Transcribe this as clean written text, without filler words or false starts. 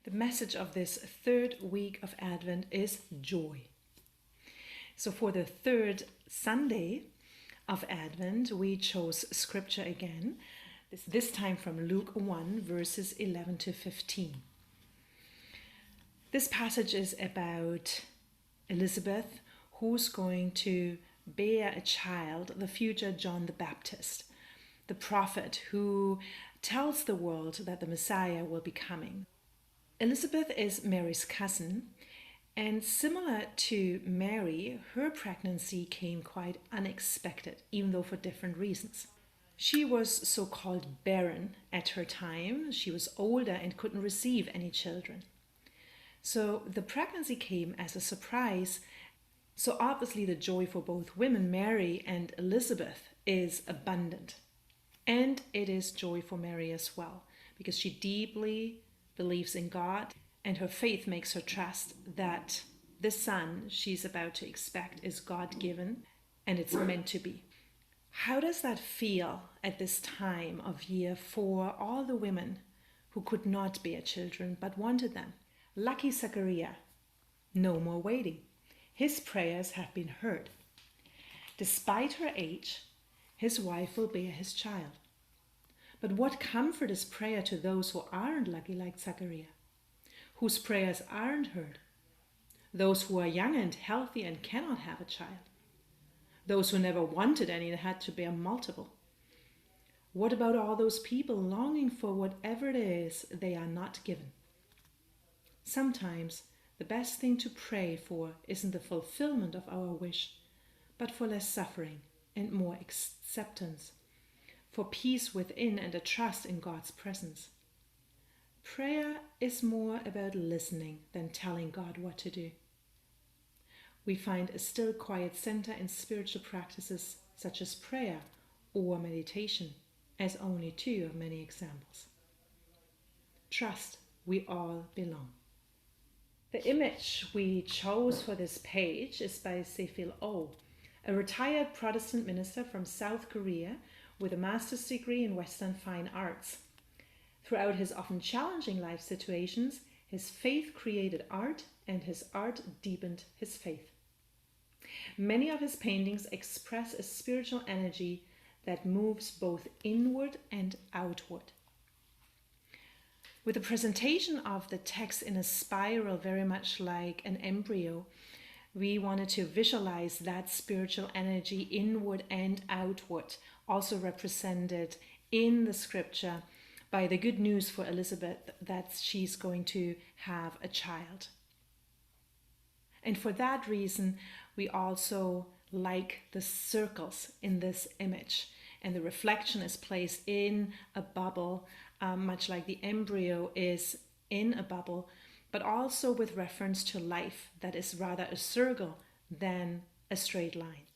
The message of this third week of Advent is joy. So for the third Sunday of Advent, we chose scripture again, this time from Luke 1, verses 11 to 15. This passage is about Elizabeth, who's going to bear a child, the future John the Baptist, the prophet who tells the world that the Messiah will be coming. Elizabeth is Mary's cousin, and similar to Mary, her pregnancy came quite unexpected, even though for different reasons. She was so-called barren at her time. She was older and couldn't receive any children. So the pregnancy came as a surprise. So obviously the joy for both women, Mary and Elizabeth, is abundant. And it is joy for Mary as well, because she deeply believes in God, and her faith makes her trust that this son she's about to expect is God-given and it's meant to be. How does that feel at this time of year for all the women who could not bear children but wanted them? Lucky Zachariah, no more waiting. His prayers have been heard. Despite her age, his wife will bear his child. But what comfort is prayer to those who aren't lucky like Zachariah, whose prayers aren't heard? Those who are young and healthy and cannot have a child. Those who never wanted any and had to bear multiple. What about all those people longing for whatever it is they are not given? Sometimes the best thing to pray for isn't the fulfillment of our wish, but for less suffering and more acceptance, for peace within and a trust in God's presence. Prayer is more about listening than telling God what to do. We find a still quiet center in spiritual practices such as prayer or meditation as only two of many examples. Trust we all belong. The image we chose for this page is by Sefil Oh, a retired Protestant minister from South Korea with a master's degree in Western fine arts. Throughout his often challenging life situations, his faith created art and his art deepened his faith. Many of his paintings express a spiritual energy that moves both inward and outward. With the presentation of the text in a spiral, very much like an embryo, we wanted to visualize that spiritual energy inward and outward, also represented in the scripture by the good news for Elizabeth that she's going to have a child. And for that reason, we also like the circles in this image. And the reflection is placed in a bubble, much like the embryo is in a bubble, but also with reference to life that is rather a circle than a straight line.